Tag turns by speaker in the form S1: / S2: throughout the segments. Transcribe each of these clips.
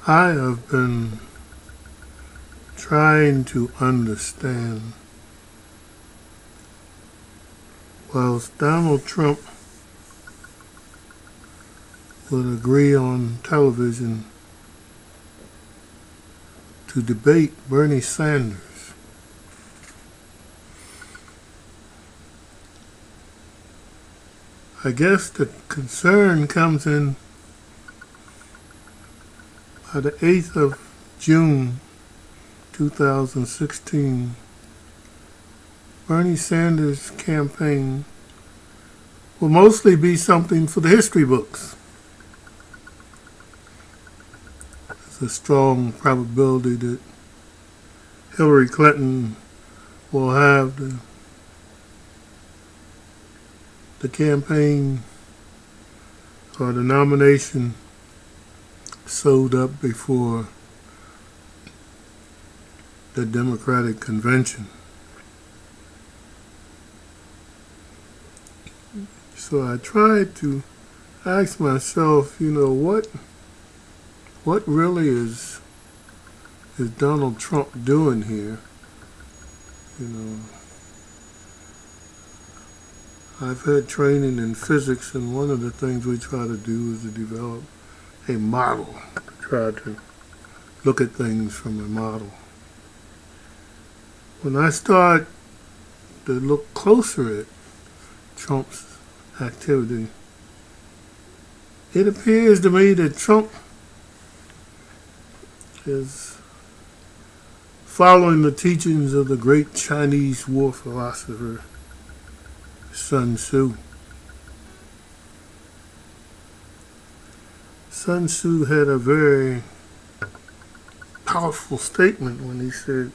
S1: I have been trying to understand, whilst Donald Trump would agree on television to debate Bernie Sanders, I guess the concern comes in by the 8th of June 2016. Bernie Sanders' campaign will mostly be something for the history books. There's a strong probability that Hillary Clinton will have the campaign or the nomination sewed up before the Democratic convention. So I tried to ask myself, what really is Donald Trump doing here? I've had training in physics, and one of the things we try to do is to develop a model, try to look at things from a model. When I start to look closer at Trump's activity, it appears to me that Trump is following the teachings of the great Chinese war philosopher Sun Tzu. Sun Tzu had a very powerful statement when he said,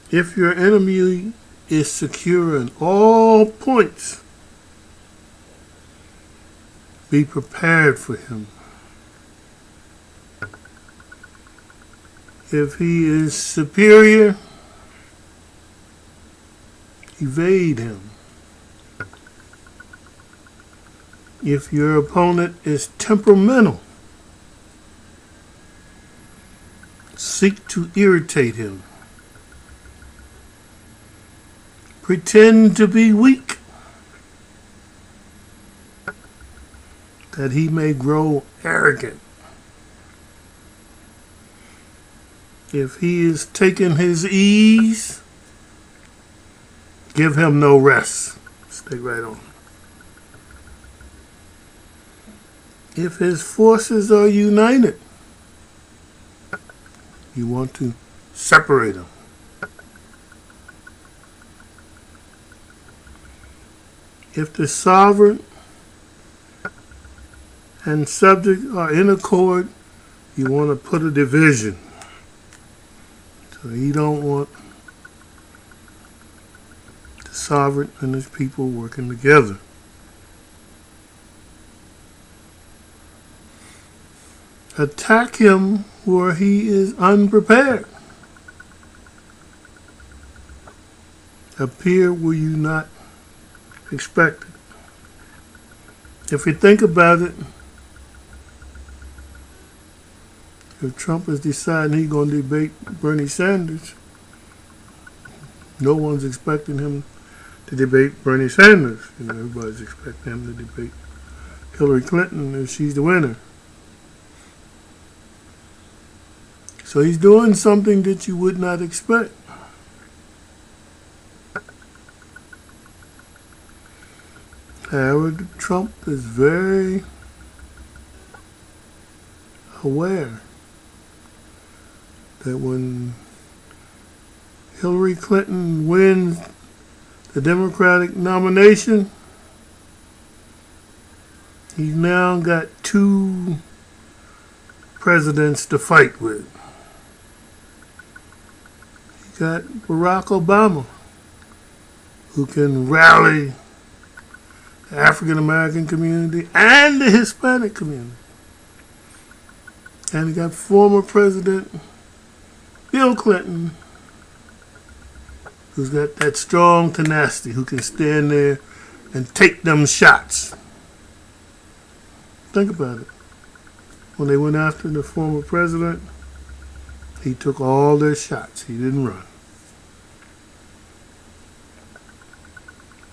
S1: "If your enemy is secure in all points, be prepared for him. If he is superior, evade him. If your opponent is temperamental, seek to irritate him. Pretend to be weak, that he may grow arrogant. If he is taking his ease, give him no rest." Stay right on. If his forces are united, you want to separate them. If the sovereign and subject are in accord, you want to put a division. So you don't want the sovereign and his people working together. Attack him where he is unprepared. Appear where you not expect it. If you think about it, if Trump is deciding he's going to debate Bernie Sanders, no one's expecting him to debate Bernie Sanders. Everybody's expecting him to debate Hillary Clinton if she's the winner. So he's doing something that you would not expect. However, Trump is very aware that when Hillary Clinton wins the Democratic nomination, he's now got two presidents to fight with. He got Barack Obama, who can rally the African American community and the Hispanic community. And he got former President Bill Clinton, who's got that strong tenacity, who can stand there and take them shots. Think about it. when they went after the former president, he took all their shots. He didn't run.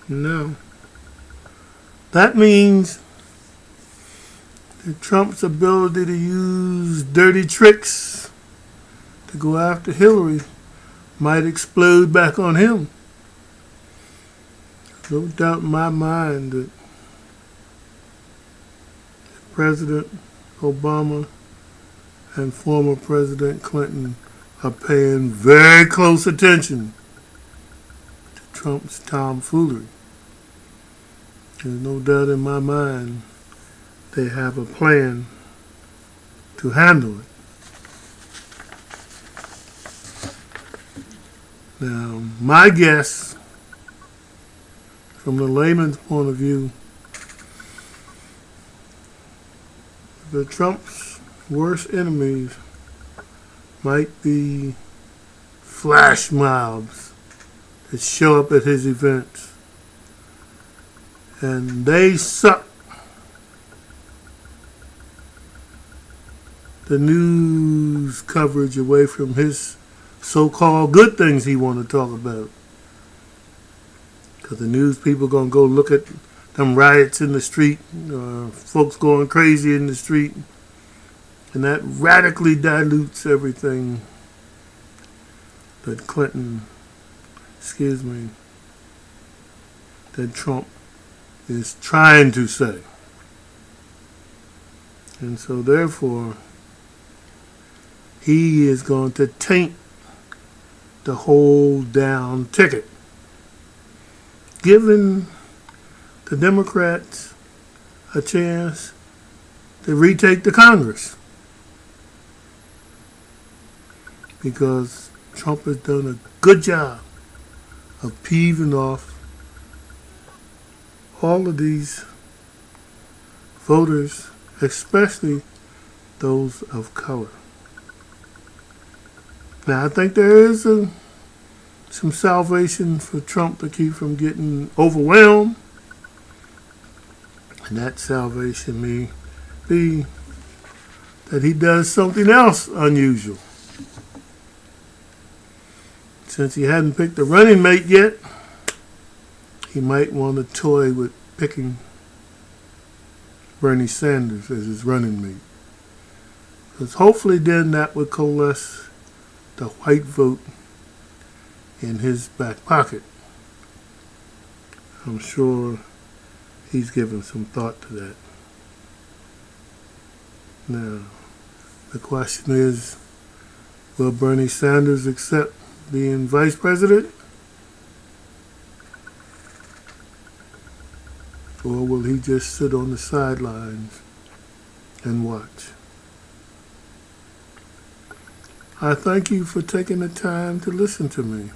S1: No. That means that Trump's ability to use dirty tricks to go after Hillary might explode back on him. No doubt in my mind that President Obama and former President Clinton are paying very close attention to Trump's tomfoolery. There's no doubt in my mind they have a plan to handle it. Now, my guess, from the layman's point of view, that Trump's worst enemies might be flash mobs that show up at his events. And they suck the news coverage away from his so-called good things he want to talk about. Because the news people are going to go look at them riots in the street, folks going crazy in the street, and that radically dilutes everything that that Trump is trying to say. And so therefore, he is going to taint the whole down ticket, giving the Democrats a chance to retake the Congress. Because Trump has done a good job of peeving off all of these voters, especially those of color. Now, I think there is some salvation for Trump to keep from getting overwhelmed. And that salvation may be that he does something else unusual. Since he hadn't picked a running mate yet, he might want to toy with picking Bernie Sanders as his running mate. Because hopefully then that would coalesce the white vote in his back pocket. I'm sure he's given some thought to that. Now, the question is, will Bernie Sanders accept being vice president? Or will he just sit on the sidelines and watch? I thank you for taking the time to listen to me.